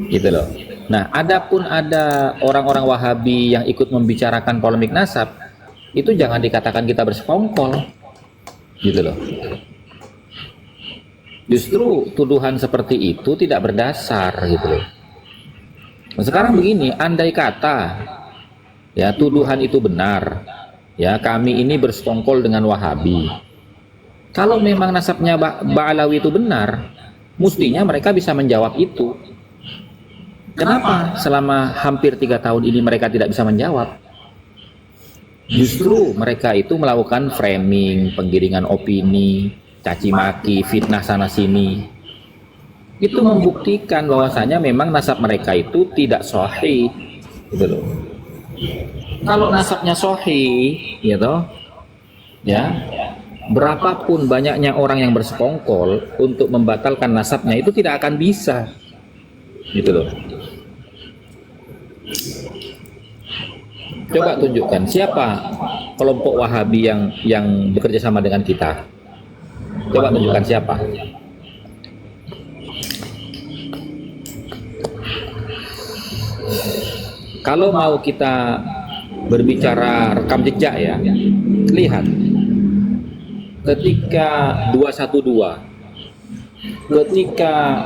gitu loh. Nah, adapun ada orang-orang Wahabi yang ikut membicarakan polemik nasab, itu jangan dikatakan kita bersekongkol, gitu loh. Justru tuduhan seperti itu tidak berdasar, gitu loh. Nah, sekarang begini, andai kata ya tuduhan itu benar, ya kami ini bersekongkol dengan Wahabi. Kalau memang nasabnya Ba'alawi itu benar, mestinya mereka bisa menjawab itu. Kenapa selama hampir 3 tahun ini mereka tidak bisa menjawab? Justru mereka itu melakukan framing, penggiringan opini, caci maki, fitnah sana sini. Itu membuktikan bahwasanya memang nasab mereka itu tidak sahih, gitu loh. Kalau nasabnya sahih, gitu, ya, berapapun banyaknya orang yang bersekongkol untuk membatalkan nasabnya itu tidak akan bisa, gitu loh. Coba tunjukkan siapa kelompok Wahabi yang bekerja sama dengan kita. Coba tunjukkan siapa. Kalau mau kita berbicara rekam jejak ya, lihat ketika 212, ketika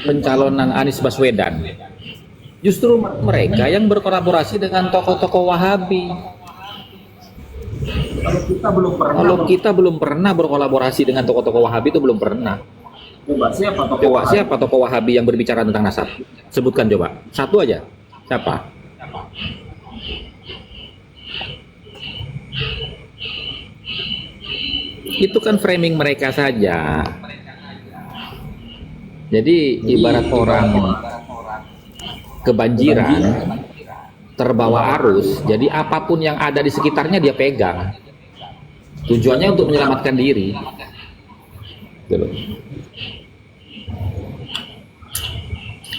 pencalonan Anies Baswedan, justru mereka yang berkolaborasi dengan tokoh-tokoh Wahabi. Kalau kita belum pernah berkolaborasi dengan tokoh-tokoh Wahabi, itu belum pernah. Coba siapa tokoh Wahabi yang berbicara tentang nasab? Sebutkan coba. Satu aja. Siapa? Itu kan framing mereka saja. Jadi ibarat orang kebanjiran, terbawa arus, jadi apapun yang ada di sekitarnya dia pegang. Tujuannya untuk menyelamatkan diri.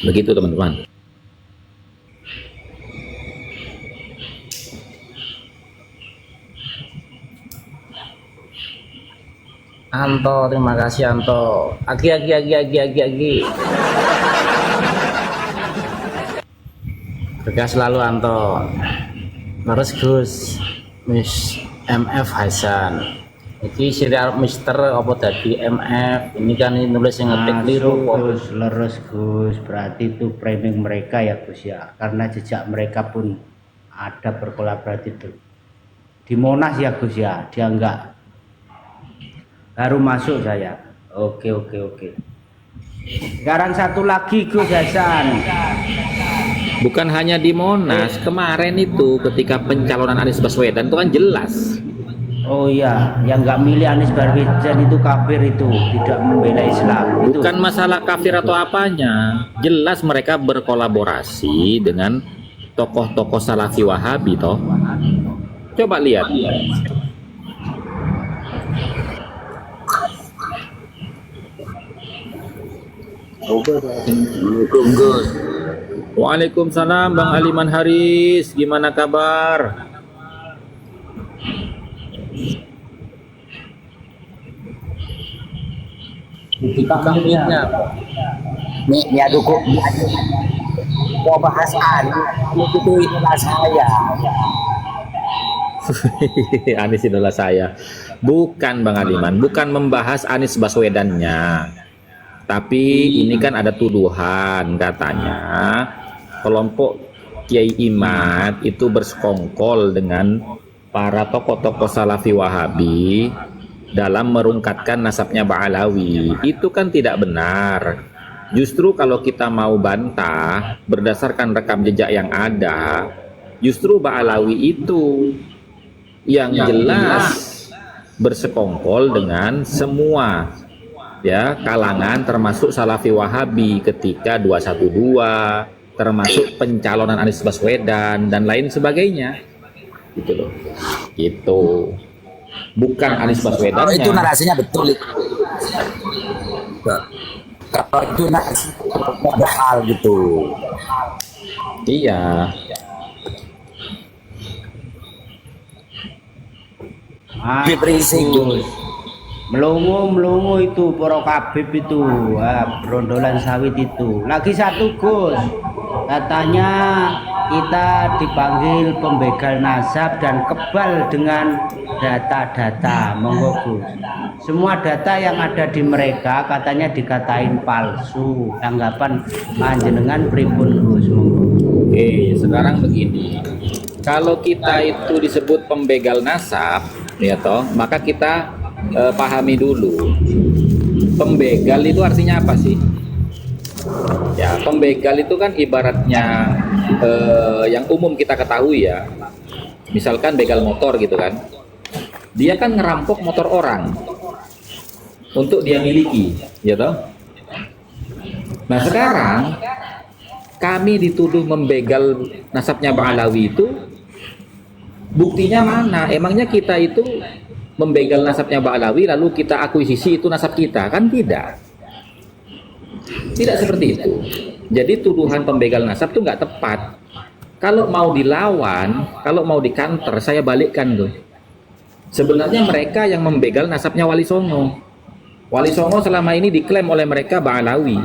Begitu teman-teman. Anto, terima kasih Anto. Agi. Berkah selalu Anto. Terus Gus, Miss MF Hasan. Iki serial Mister apa tadi MF? Ini kan ini nulis yang ngetik biru. Gus, lurus Gus. Berarti itu framing mereka ya Gus ya. Karena jejak mereka pun ada berkolaborasi itu. Di Monas ya Gus ya. Dia enggak baru masuk saya. Oke. Sekarang satu lagi Gus Hasan. Bukan hanya di Monas, kemarin itu ketika pencalonan Anies Baswedan itu kan jelas. Oh iya, yang nggak milih Anies Baswedan itu kafir, itu tidak membela Islam. Bukan masalah kafir atau apanya, jelas mereka berkolaborasi dengan tokoh-tokoh Salafi Wahabi toh. Coba lihat. Waalaikumsalam Bang Aliman Haris, gimana kabar? Nih adukku mau bahas Anies itu idola saya. Anies idola saya. Bukan Bang Aliman, bukan membahas Anies Baswedannya. Tapi ini kan ada tuduhan katanya kelompok Kiai Imad itu bersekongkol dengan para tokoh-tokoh Salafi Wahabi dalam merungkatkan nasabnya Ba'alawi. Itu kan tidak benar. Justru kalau kita mau bantah berdasarkan rekam jejak yang ada, justru Ba'alawi itu yang jelas bersekongkol dengan semua ya kalangan termasuk Salafi Wahabi ketika 212, termasuk pencalonan Anies Baswedan dan lain sebagainya, gitu loh. Gitu. Bukan Anies Baswedan. Kalau itu narasinya betul itu. Kalau itu narasi ada hal gitu. Iya. Berisik Gus. melongo itu para kabib itu, berondolan sawit itu. Lagi satu Gus, katanya kita dipanggil pembegal nasab dan kebal dengan data-data. Monggo Gus, semua data yang ada di mereka katanya dikatain palsu. Tanggapan panjenengan pripun Gus? Monggo. Oke, sekarang begini. Kalau kita itu disebut pembegal nasab, ya toh, maka kita pahami dulu. Pembegal itu artinya apa sih? Ya, pembegal itu kan ibaratnya yang umum kita ketahui ya. Misalkan begal motor gitu kan. Dia kan ngerampok motor orang untuk dia miliki, ya toh. Nah, sekarang kami dituduh membegal nasabnya Ba'alawi itu, buktinya mana? Emangnya kita itu membegal nasabnya Ba'alawi lalu kita akuisisi itu nasab kita? Kan tidak. Tidak seperti itu. Jadi tuduhan pembegal nasab itu nggak tepat. Kalau mau dilawan, kalau mau dikanter, saya balikkan tuh. Sebenarnya mereka yang membegal nasabnya Wali Songo. Wali Songo selama ini diklaim oleh mereka Ba'alawi.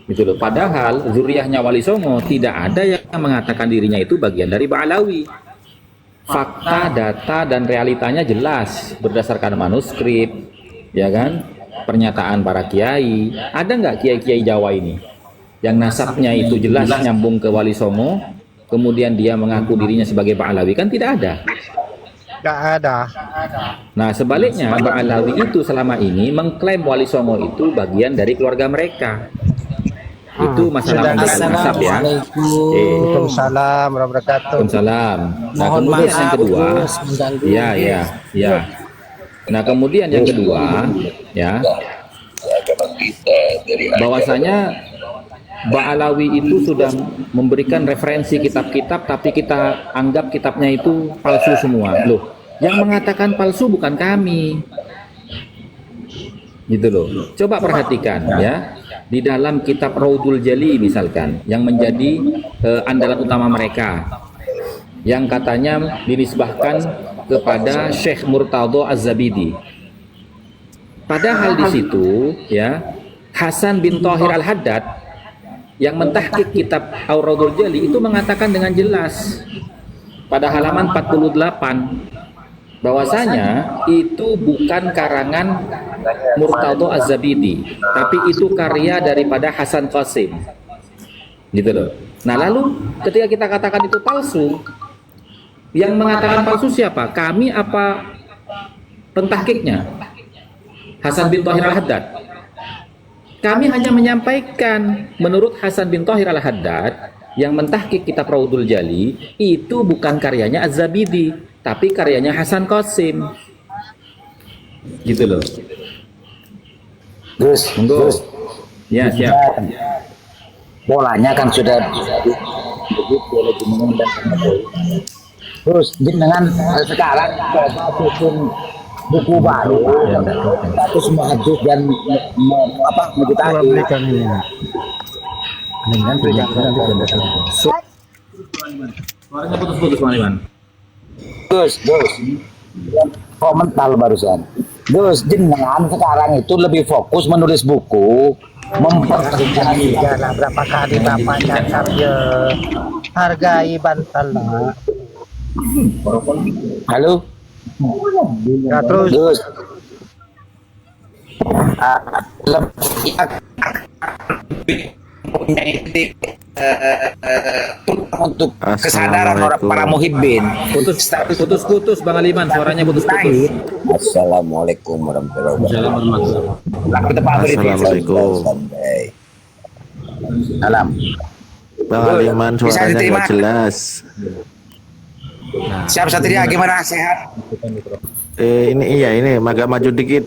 Gitu loh. Padahal zuriyahnya Wali Songo tidak ada yang mengatakan dirinya itu bagian dari Ba'alawi. Fakta, data, dan realitanya jelas berdasarkan manuskrip, ya kan? Pernyataan para kiai. Ada nggak kiai-kiai Jawa ini yang nasabnya itu jelas nyambung ke Wali Songo, kemudian dia mengaku dirinya sebagai Ba'alawi? Kan tidak ada. Nggak ada. Nah, sebaliknya Ba'alawi itu selama ini mengklaim Wali Songo itu bagian dari keluarga mereka. Itu masalah pembegalan nasab ya. Waalaikumsalam warahmatullahi wabarakatuh. Waalaikumsalam. Nah, Mohon kemudian maaf, yang kedua, Gus, mengganggu. ya. Nah, kemudian yang kedua, ya, bahwasanya Ba'alawi itu sudah memberikan referensi kitab-kitab, tapi kita anggap kitabnya itu palsu semua. Loh, yang mengatakan palsu bukan kami. Gitu loh. Coba perhatikan ya. Di dalam kitab Raudul Jali misalkan, yang menjadi andalan utama mereka, yang katanya dinisbahkan kepada Syekh Murtadho Az-Zabidi. Padahal di situ ya, Hasan bin Thahir Al-Haddad yang mentahqiq kitab Raudul Jali itu mengatakan dengan jelas pada halaman 48 bahwasanya itu bukan karangan Murtadho Az-Zabidi, tapi itu karya daripada Hasan Qasim. Gitu loh. Nah, lalu ketika kita katakan itu palsu, yang mengatakan palsu siapa? Kami apa pentahkiknya? Hasan bin Thahir Al-Haddad. Kami hanya menyampaikan menurut Hasan bin Thahir Al-Haddad yang mentahkik kitab Raudul Jali itu bukan karyanya Az-Zabidi, tapi karyanya Hasan Qasim. Gitu loh. Gus, Monggo. Ya, siap. Bolanya kan sudah begitu oleh Jenengan dan Jokowi. Terus Jenengan sekarang coba susun buku baru, status mahadus dan mengetahui. Suaranya putus-putus, Bang Iwan. Gus, komentar barusan. Gus, Jenengan sekarang itu lebih fokus menulis buku, memperhatikan Berapa kali bapaknya saya hargai bantal lah. Halo, Ya, terus Gus. Untuk kesadaran orang para muhibbin. Putus-putus, Bang Aliman, suaranya putus-putus. Assalamualaikum warahmatullahi wabarakatuh. Assalamualaikum. Salam. Bang Aliman Bisa suaranya diterima? nggak jelas. Siap Satria, gimana, sehat? Ini agak maju dikit.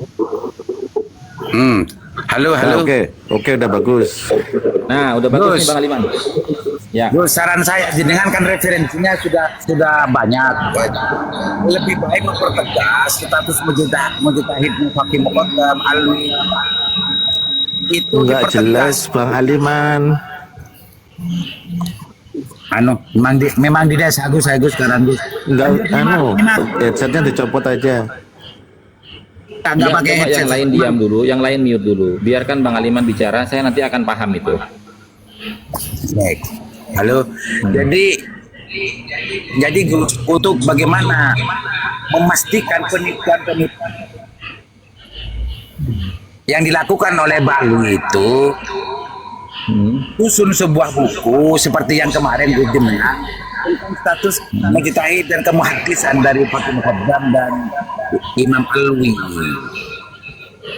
Halo, Nah, oke, udah bagus. Nah, udah bagus Gus. nih Bang Aliman. Ya. Gus, saran saya jenengan kan referensinya sudah banyak. Lebih baik mempertegas kita terus mujtahid hakim muqaddam alwi. Itu Nggak jelas Bang Aliman. Memang tidak Agus sekarang Gus. Nggak, headsetnya dicopot aja. nggak pakai coba headset. yang lain diam dulu, yang lain mute dulu. Biarkan Bang Aliman bicara, saya nanti akan paham itu. Baik. Halo. Jadi Gus, untuk bagaimana memastikan penipuan-penipuan yang dilakukan oleh Balu itu susun sebuah buku seperti yang kemarin Gus menang tentang status mujtahid dan kemuhaddisan dari Fatul Muqaddam dan Imam Alwi.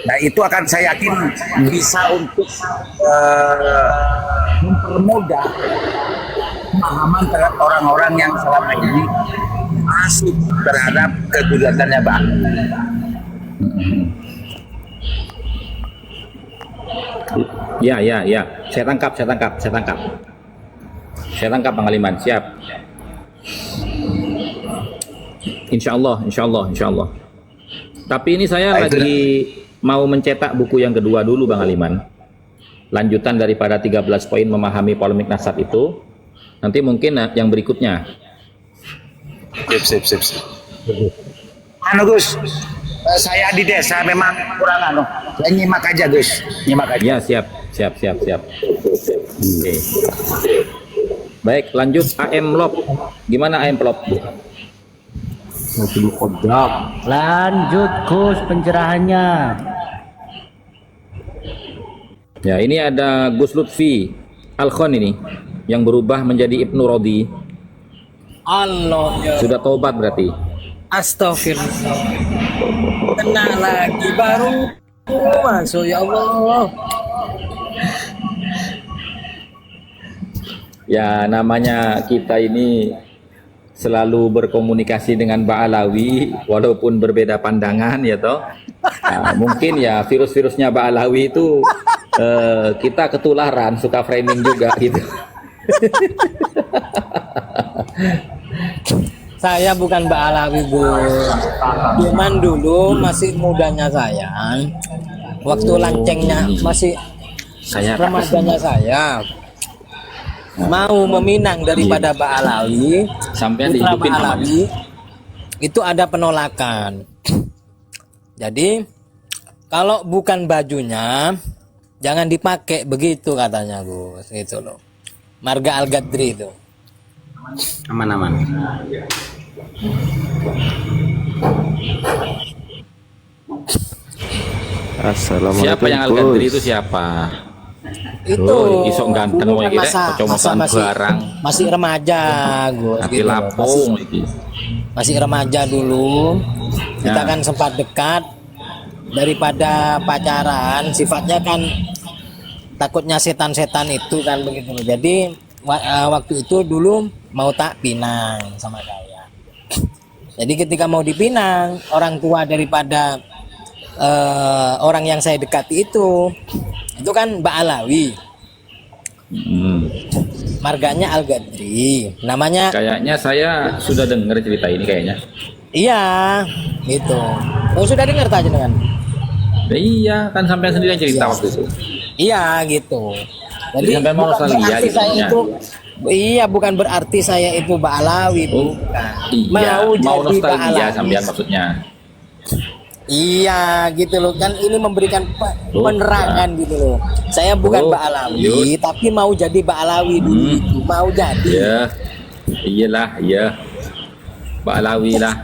Nah itu akan saya yakin bisa untuk mempermudah pemahaman terhadap orang-orang yang selama ini masuk terhadap kegiatannya Bang. Ya. Saya tangkap Bang Aliman, siap. Insya Allah. Tapi ini saya lagi mau mencetak buku yang kedua dulu Bang Aliman. Lanjutan daripada 13 poin memahami polemik nasab itu. Nanti mungkin yang berikutnya. Sip. Anu Gus, saya di desa memang kurang anu. Saya nyimak aja Gus, Ya, siap. Oke. Baik, lanjut AM Lop. Gimana AM Lop? Lanjut Gus pencerahannya. Ya, ini ada Gus Lutfi Alkhon ini yang berubah menjadi Ibnu Rodi. Allah ya. Sudah taubat berarti. Astagfirullah. Kena lagi baru masuk ya Allah. Ya, namanya kita ini selalu berkomunikasi dengan Mbak Alawi walaupun berbeda pandangan ya toh. Nah, mungkin ya virus-virusnya Mbak Alawi itu kita ketularan, suka framing juga gitu. Saya bukan Mbak Alawi Bu. Cuman dulu masih mudanya saya, waktu lancengnya masih Saya remajanya saya, mau meminang daripada Mbak Alawi, sampai putra dihidupin Mbak sama Alawi, itu ada penolakan. Jadi kalau bukan bajunya jangan dipakai, begitu katanya Gus, gitu loh. Marga Al-Gadri itu. Aman. Assalamualaikum. Siapa yang Al-Gadri itu siapa? Itu isok ganteng dulu iki rek, masa kacamataan barang. masih remaja Gus, Hati gitu loh. lapung iki. Masih remaja dulu, kita Ya. kan sempat dekat. Daripada pacaran sifatnya kan takutnya setan-setan itu kan begitu loh. Jadi waktu itu dulu mau tak pinang sama saya. Jadi ketika mau dipinang, orang tua daripada orang yang saya dekati itu kan Mbak Alawi, marganya Al-Gadri, namanya. Kayaknya saya sudah dengar cerita ini kayaknya. Iya, gitu. Oh, sudah dengar tak jenengan? Iya, kan sampai sendiri yang cerita waktu itu. Iya, gitu. Jadi sampai mau bukan nostalgia berarti gitu saya ya? itu, iya, bukan berarti saya itu Mbak Alawi, Oh, bukan. iya, mau jadi Mbak nostalgia Alawi. sampean maksudnya. Iya, gitu loh. Kan ini memberikan Oh, penerangan gitu loh. Saya bukan Oh, Mbak Alawi, yud. tapi mau jadi Mbak Alawi dulu itu. Mau jadi. Iya. Iyalah, iya. Mbak Alawi lah.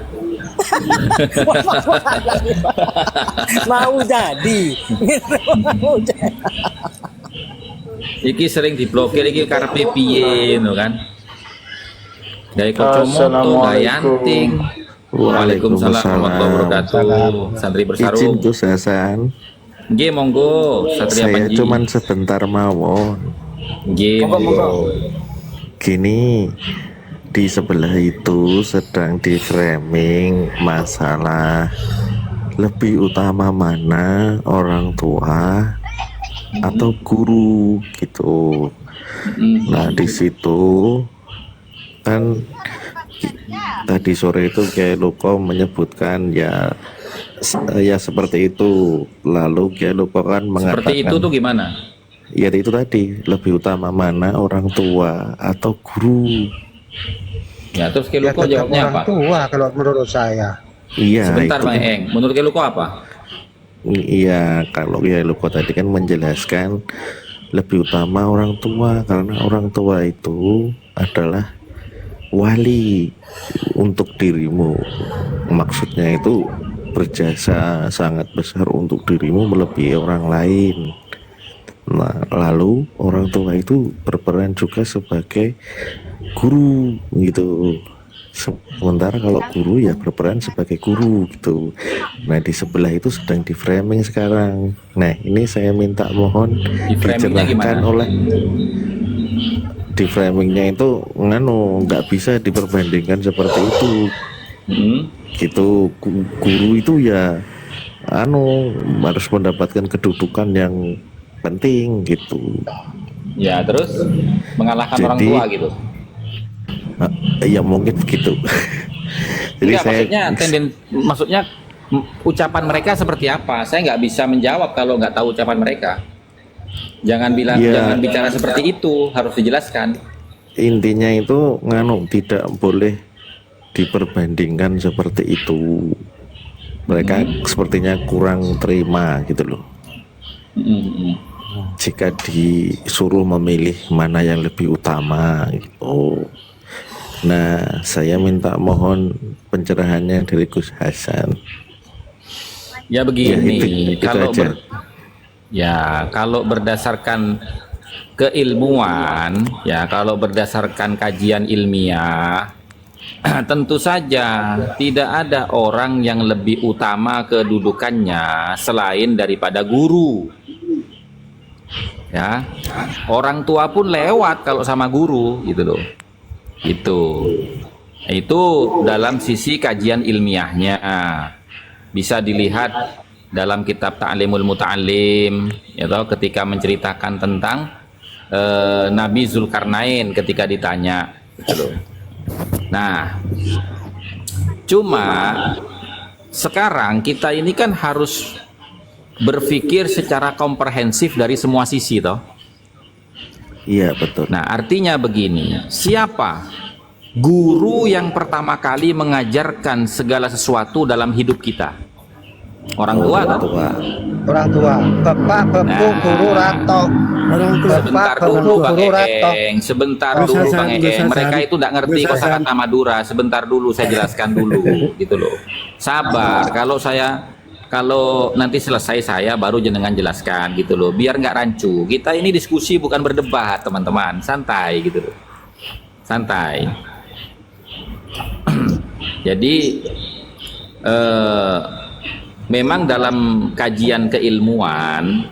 Mau jadi. Mau jadi. Iki sering diblokir iki karepe piye ngono kan. Dari Kocomoto, Gayanting. Waalaikumsalam warahmatullahi wabarakatuh. Santri Izin bersarung. Gus Hasan. Nggih monggo, Satria Saya Panji. cuman sebentar mawon. Nggih monggo. Gini, di sebelah itu sedang di framing masalah lebih utama mana orang tua atau guru gitu. Nah di situ kan tadi sore itu Kiai Luko menyebutkan ya seperti itu, lalu Kiai Luko kan mengatakan Seperti itu tuh gimana? ya itu tadi lebih utama mana orang tua atau guru. Ya terus Keluko tetap jawabnya orang apa? tua kalau menurut saya. Iya Sebentar itu Bang kan. Eng, menurut Keluko apa? Iya, kalau ya Luko tadi kan menjelaskan lebih utama orang tua karena orang tua itu adalah wali untuk dirimu. Maksudnya itu berjasa sangat besar untuk dirimu melebihi orang lain. Nah, lalu orang tua itu berperan juga sebagai guru gitu. Sementara kalau guru ya berperan sebagai guru gitu. Nah, di sebelah itu sedang di framing sekarang. Nah, ini saya minta mohon Di framingnya dijelaskan gimana? oleh di framingnya itu nggak bisa diperbandingkan seperti itu gitu. Guru itu ya harus mendapatkan kedudukan yang penting gitu. Ya, terus mengalahkan orang Jadi- tua gitu. Ya mungkin begitu. Jadi Enggak, maksudnya ucapan mereka seperti apa? Saya nggak bisa menjawab kalau nggak tahu ucapan mereka. Jangan bilang, Iya. jangan bicara seperti itu, harus dijelaskan. intinya itu tidak boleh diperbandingkan seperti itu. Mereka sepertinya kurang terima gitu loh. Jika disuruh memilih mana yang lebih utama gitu. Nah, saya minta mohon pencerahannya dari Gus Hasan. Ya begini, itu kalau aja. kalau berdasarkan keilmuan, ya kalau berdasarkan kajian ilmiah, tentu saja tidak ada orang yang lebih utama kedudukannya selain daripada guru. Ya, orang tua pun lewat kalau sama guru gitu loh. Itu dalam sisi kajian ilmiahnya. Bisa dilihat dalam kitab Ta'limul Muta'allim, ya toh, ketika menceritakan tentang Nabi Zulkarnain ketika ditanya gitu loh. Nah, cuma sekarang kita ini kan harus berpikir secara komprehensif dari semua sisi toh. Iya betul. Nah, artinya begini, siapa guru yang pertama kali mengajarkan segala sesuatu dalam hidup kita? Orang tua atau Orang tua, Bapak Bepu Guru Rato. sebentar Bapak dulu Bepu Bang Guru Rato. Eeng, sebentar dulu Bang Eeng. Mereka itu nggak ngerti kosakata Madura. Sebentar dulu saya jelaskan dulu, gitu loh. Sabar. Kalau nanti selesai saya baru jenengan jelaskan gitu loh, biar nggak rancu. Kita ini diskusi bukan berdebat teman-teman, santai gitu loh, santai. Jadi memang dalam kajian keilmuan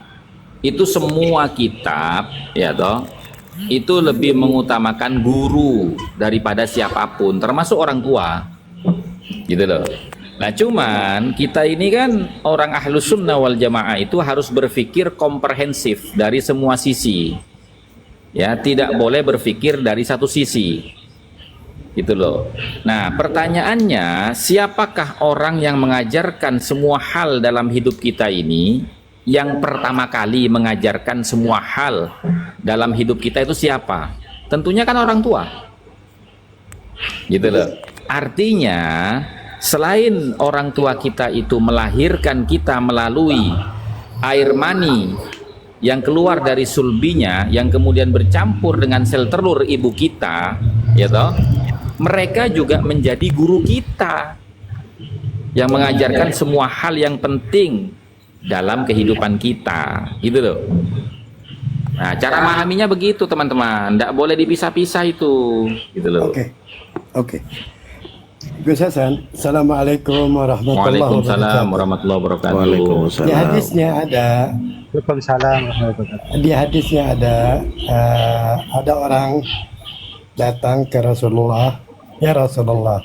itu semua kitab ya toh itu lebih mengutamakan guru daripada siapapun, termasuk orang tua, gitu loh. Nah, cuman kita ini kan orang Ahlus Sunnah wal Jamaah itu harus berpikir komprehensif dari semua sisi. Ya, tidak boleh berpikir dari satu sisi. Gitu loh. Nah, pertanyaannya, siapakah orang yang mengajarkan semua hal dalam hidup kita ini? Yang pertama kali mengajarkan semua hal dalam hidup kita itu siapa? Tentunya kan orang tua. Gitu loh. Artinya, selain orang tua kita itu melahirkan kita melalui air mani yang keluar dari sulbinya, yang kemudian bercampur dengan sel telur ibu kita, ya toh, mereka juga menjadi guru kita yang mengajarkan semua hal yang penting dalam kehidupan kita, gitu loh. Nah, cara memahaminya begitu teman-teman, tidak boleh dipisah-pisah itu, gitu loh. Oke. Gus Hasan, Assalamualaikum warahmatullahi Waalaikumsalam wabarakatuh. warahmatullahi wabarakatuh. Waalaikumsalam. Di hadisnya ada, Waalaikumsalam warahmatullahi wabarakatuh. di hadisnya ada orang datang ke Rasulullah, ya Rasulullah,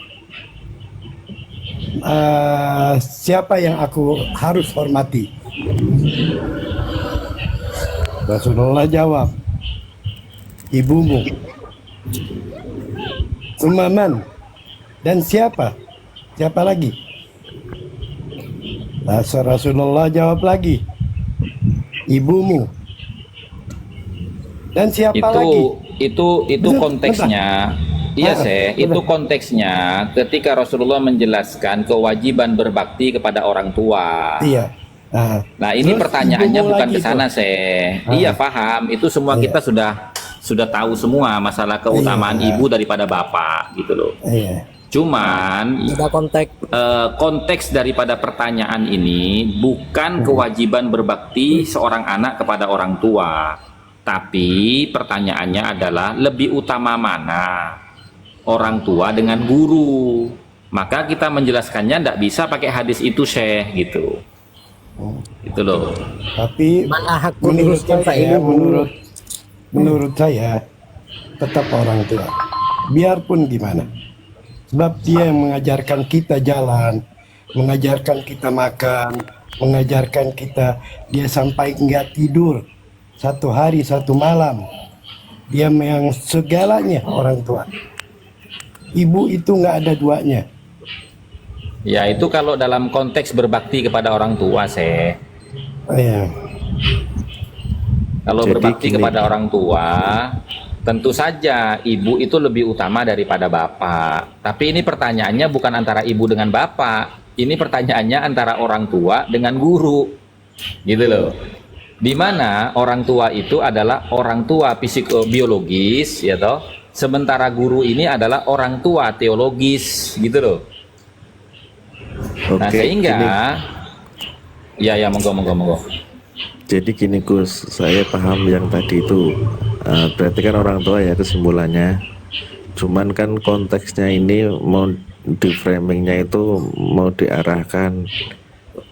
siapa yang aku harus hormati? Rasulullah jawab, ibumu. Umaman. Dan siapa? Siapa lagi? Rasulullah jawab lagi, ibumu. Dan siapa lagi? Itu Bentar, konteksnya. Iya, itu konteksnya ketika Rasulullah menjelaskan kewajiban berbakti kepada orang tua. Iya. Nah, ini terus pertanyaannya ibumu bukan lagi ke sana, Iya, paham. Itu semua kita sudah tahu semua masalah keutamaan ibu daripada bapak gitu loh. Iya. Cuman Ada konteks. konteks daripada pertanyaan ini bukan kewajiban berbakti seorang anak kepada orang tua, tapi pertanyaannya adalah lebih utama mana orang tua dengan guru. Maka kita menjelaskannya tidak bisa pakai hadis itu, Syekh, gitu. Gitu loh. Tapi Mana hak menurut meneruskan Pak saya, Ibu? menurut saya tetap orang tua. Biarpun gimana. Sebab dia yang mengajarkan kita jalan, mengajarkan kita makan, mengajarkan kita, dia sampai nggak tidur 1 hari 1 malam. Dia yang segalanya orang tua. Ibu itu nggak ada duanya. Ya, itu kalau dalam konteks berbakti kepada orang tua, Syekh. Iya. Kalau Jadi berbakti gini. kepada orang tua, tentu saja ibu itu lebih utama daripada bapak. Tapi ini pertanyaannya bukan antara ibu dengan bapak. Ini pertanyaannya antara orang tua dengan guru. Gitu loh. Di mana orang tua itu adalah orang tua psikobiologis, ya toh. Sementara guru ini adalah orang tua teologis, gitu loh. Nah, Oke, sehingga gini. ya monggo. Jadi gini Gus, saya paham yang tadi itu. Berarti kan orang tua ya kesimpulannya. Cuman kan konteksnya ini mau di framingnya itu mau diarahkan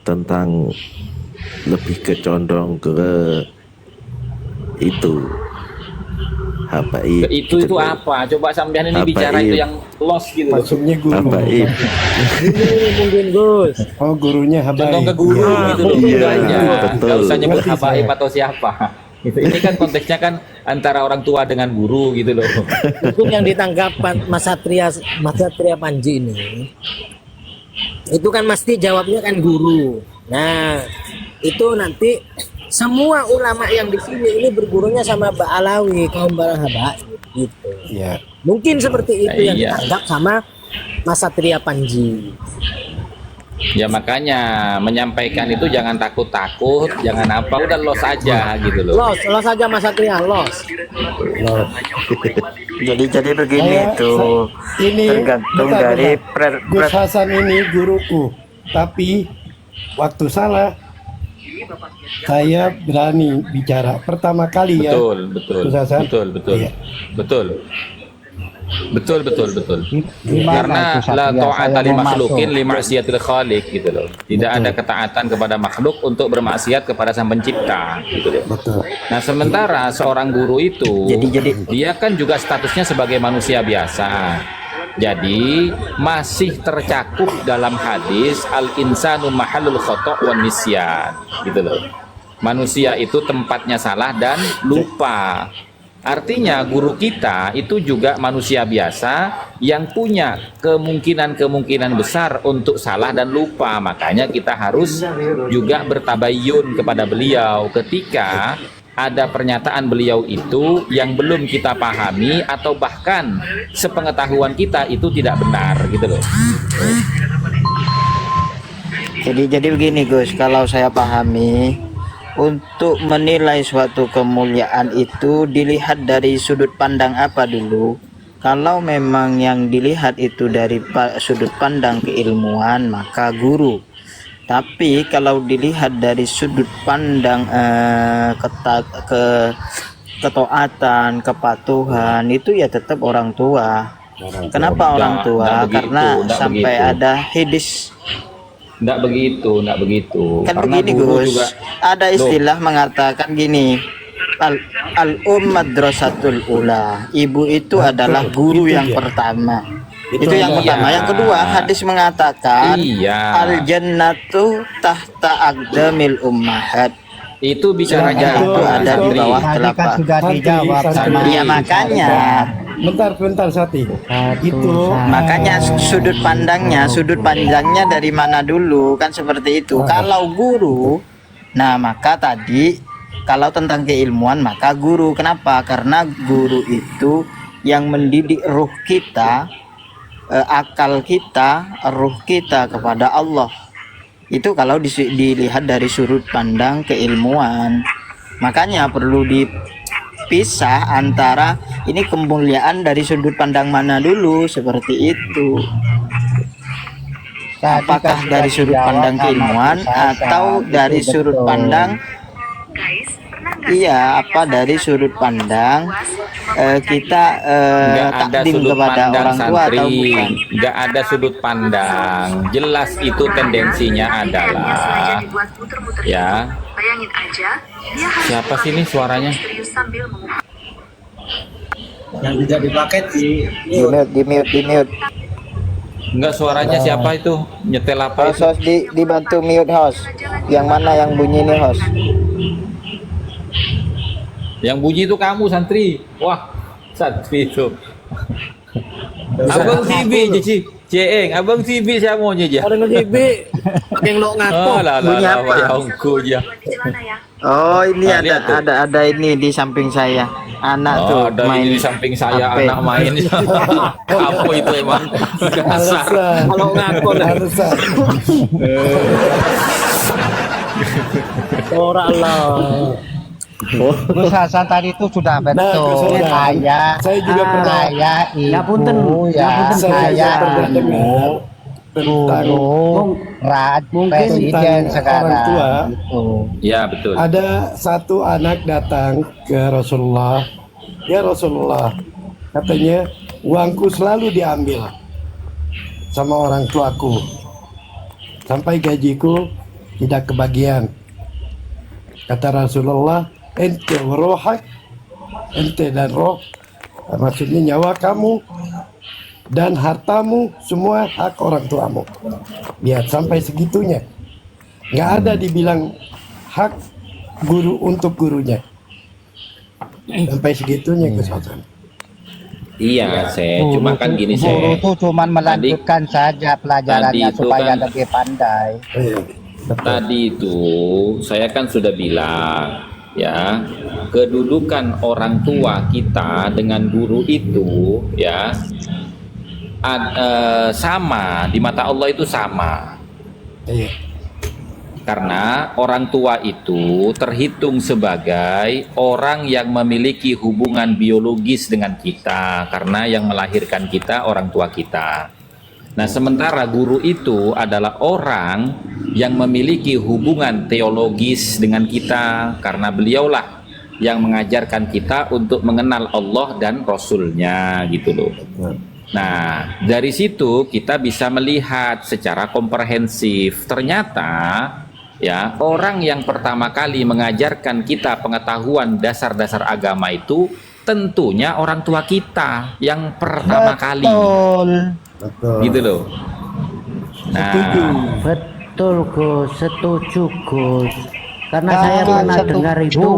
tentang lebih ke condong ke itu habaib. Itu apa? Coba sampean ini bicara itu yang lost gitu loh. Maksudnya guru. Habaib. Ini mungkin Gus. Oh, gurunya Contoh ke habaib. guru gitu loh. Iya, Itu aja. betul. Nggak usah nyebut Ngerti habaib saya. atau siapa. Gitu. Ini kan konteksnya kan antara orang tua dengan guru gitu loh. Hukum yang ditangkap Mas Satria Panji ini, itu kan mesti jawabnya kan guru. Nah, itu nanti semua ulama yang di sini ini bergurunya sama Mbak Alawi, kaum barang habaib gitu. Iya. Mungkin seperti itu yang Iya. ditangkap sama Mas Satria Panji. Ya makanya menyampaikan itu jangan takut-takut, jangan apa, udah los aja gitu loh. Los aja Mas Satria, los. Jadi begini Saya- tuh ini tergantung bentar, dari bentar. Gus Hasan ini guruku, tapi waktu salah saya berani bicara pertama kali ya. Betul. Gus Hasan. Iya. Betul. Gimana Karena itu, la Satria? ta'ata Saya li mau makhlukin masuk. li ma'siyatil khaliq gitu loh. Tidak ada ketaatan kepada makhluk untuk bermaksiat kepada sang pencipta gitu loh. Betul. Nah, sementara seorang guru itu Jadi- dia kan juga statusnya sebagai manusia biasa. Jadi masih tercakup dalam hadis al-insanu mahallul khata' wan nisyan gitu loh. Manusia itu tempatnya salah dan lupa. Artinya guru kita itu juga manusia biasa yang punya kemungkinan besar untuk salah dan lupa. Makanya kita harus juga bertabayun kepada beliau ketika ada pernyataan beliau itu yang belum kita pahami atau bahkan sepengetahuan kita itu tidak benar gitu loh. jadi begini Gus, kalau saya pahami, untuk menilai suatu kemuliaan itu dilihat dari sudut pandang apa dulu. Kalau memang yang dilihat itu dari sudut pandang keilmuan, maka guru. Tapi kalau dilihat dari sudut pandang ketaatan, kepatuhan, itu ya tetap orang tua. Kenapa orang tua? Nggak begitu, Karena nggak sampai begitu. ada hadis. Nggak begitu. Kan Karena begini guru Gus, juga ada istilah mengatakan gini, al madrasatul ula, ibu itu adalah guru yang pertama. Itu yang iya. pertama. Yang kedua, hadis mengatakan Iya. al jannatu tahta aqdamil ummahat. itu bicaranya Surga itu ada di bawah Tadi kan telapak. sudah dijawab sama Iya, makanya. Bentar Sati. Itu Makanya sudut pandangnya dari mana dulu, kan seperti itu. Kalau guru, nah maka tadi kalau tentang keilmuan maka guru. Kenapa? Karena guru itu yang mendidik ruh kita, akal kita, ruh kita kepada Allah. Itu kalau dilihat dari sudut pandang keilmuan. Makanya perlu dipisah antara ini kemuliaan dari sudut pandang mana dulu, seperti itu. Apakah dari sudut pandang keilmuan atau dari sudut pandang apa dari sudut pandang kita Nggak ada takdim sudut kepada pandang orang tua atau santri, bukan? nggak ada sudut pandang. Jelas itu tendensinya adalah ya. Bayangin aja, dia harus Siapa sih ini suaranya? misterius sambil mengupas. Yang tidak dipakai Di mute. Enggak, suaranya siapa itu? Nyetel apa itu? Host dibantu mute host. Yang mana yang bunyi nih host? Yang bunyi itu kamu santri. Wah, santri itu. Abang Sibi, Cici. Ceeng, Abang Sibi saya mau aja. Orang nge-CB yang lo ngaku. Oh, lah, Bunyi apa? ya ongku aja. Di celana ya. Oh ini Ah, lihat tuh. ada ini di samping saya. Anak tuh Oh, ada main ini di samping saya HP. anak main. Apa itu emang? Dasar. Kalau ngaku dah. Ora Allah. Gus Hasan tadi itu sudah Gus betul. Hasan, saya juga pernah- saya Ngapunten, ibu ya, ngapunten, Saya saya pernah dengar tentang guru presiden tentang sekarang. orang tua. Gitu. Ya, betul. Ada satu anak datang ke Rasulullah. Ya Rasulullah, katanya uangku selalu diambil sama orang tuaku. Sampai gajiku tidak kebagian. Kata Rasulullah, ente rohak, ente dan roh, maksudnya nyawa kamu dan hartamu semua hak orang tuamu. Lihat sampai segitunya. Nggak ada dibilang hak guru untuk gurunya. Sampai segitunya Gus Hasan. Iya, cuma kan gini, Guru itu cuma melanjutkan saja tadi pelajarannya itu supaya kan- lebih pandai. Betul. Tadi itu saya kan sudah bilang ya, kedudukan orang tua kita dengan guru itu ya sama di mata Allah, itu sama. Iya. Karena orang tua itu terhitung sebagai orang yang memiliki hubungan biologis dengan kita, karena yang melahirkan kita orang tua kita. Nah, sementara guru itu adalah orang yang memiliki hubungan teologis dengan kita, karena beliaulah yang mengajarkan kita untuk mengenal Allah dan Rasul-Nya gitu loh. Nah, dari situ kita bisa melihat secara komprehensif, ternyata ya, orang yang pertama kali mengajarkan kita pengetahuan dasar-dasar agama itu tentunya orang tua kita yang pertama kali. Betul. Gitu loh. Nah, Betul Gus, setuju Gus. Karena Nah, saya pernah setuju. dengar itu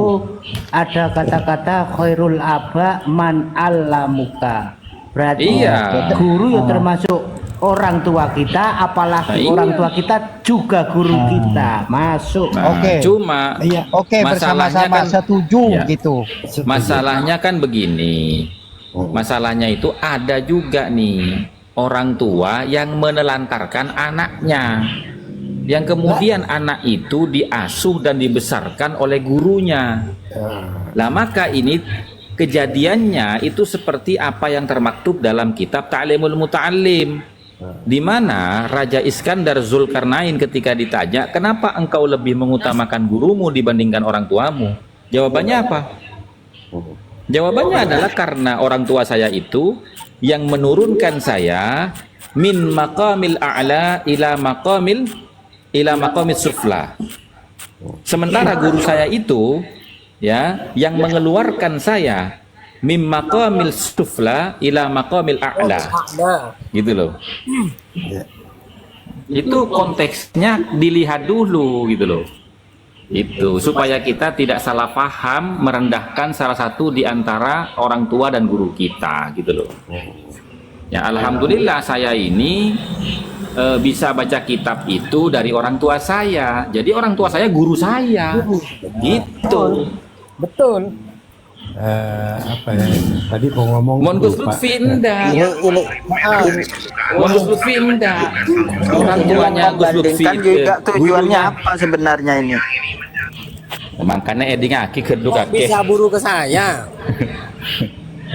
ada kata-kata khairul aba man allamuka. Berarti Iya. guru ya termasuk orang tua kita, apalagi Nah, orang iya. tua kita juga guru kita. Masuk. nah, Oke. cuma Iya. Oke, masalahnya bersama-sama kan- setuju Ya. gitu. masalahnya kan begini. Masalahnya itu ada juga nih orang tua yang menelantarkan anaknya, yang kemudian anak itu diasuh dan dibesarkan oleh gurunya. Lah maka ini kejadiannya itu seperti apa yang termaktub dalam kitab Ta'limul Muta'allim, di mana Raja Iskandar Zulkarnain ketika ditanya, kenapa engkau lebih mengutamakan gurumu dibandingkan orang tuamu? Jawabannya apa? Jawabannya adalah karena orang tua saya itu yang menurunkan saya min maqamil a'la ila maqamil sufla. Sementara guru saya itu ya yang mengeluarkan saya min maqamil sufla ila maqamil a'la. Gitu loh. Itu konteksnya dilihat dulu gitu loh. Itu supaya kita tidak salah paham merendahkan salah satu di antara orang tua dan guru kita gitu loh. Ya alhamdulillah saya ini bisa baca kitab itu dari orang tua saya. Jadi orang tua saya guru saya. Gitu. Betul. apa ya? Tadi mau ngomong Mon Gus lupa. Lutfi enggak. ini Mon Gus Lutfi enggak. Orang tuanya Gus Lutfi membandingkan juga tujuannya apa sebenarnya ini? Makanya Edi ngaki kedua Kok kakek. bisa buru ke saya?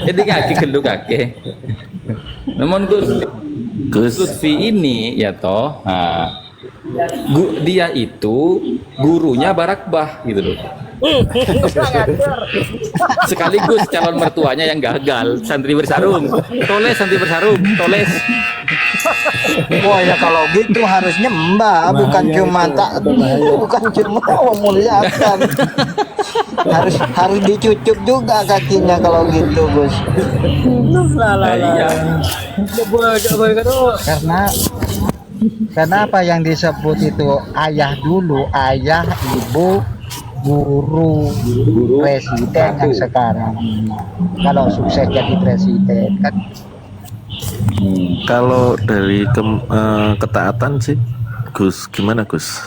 Edi ngaki kedua kakek. Namun Gus Lutfi ini ya toh, dia itu gurunya Barakbah gitu loh. Sekaligus calon mertuanya yang gagal, santri bersarung. Toles santri bersarung, toles. Wah ya kalau gitu harusnya Mbak bukan Bahaya cuma itu, tak bahaya. bukan cuma memuliakan. harus dicucuk juga kakinya kalau gitu Gus. Iya. Karena apa yang disebut itu ayah dulu, ayah, ibu, guru, presiden yang sekarang. Kalau sukses jadi presiden kan Kalau dari ketaatan sih, Gus, gimana Gus?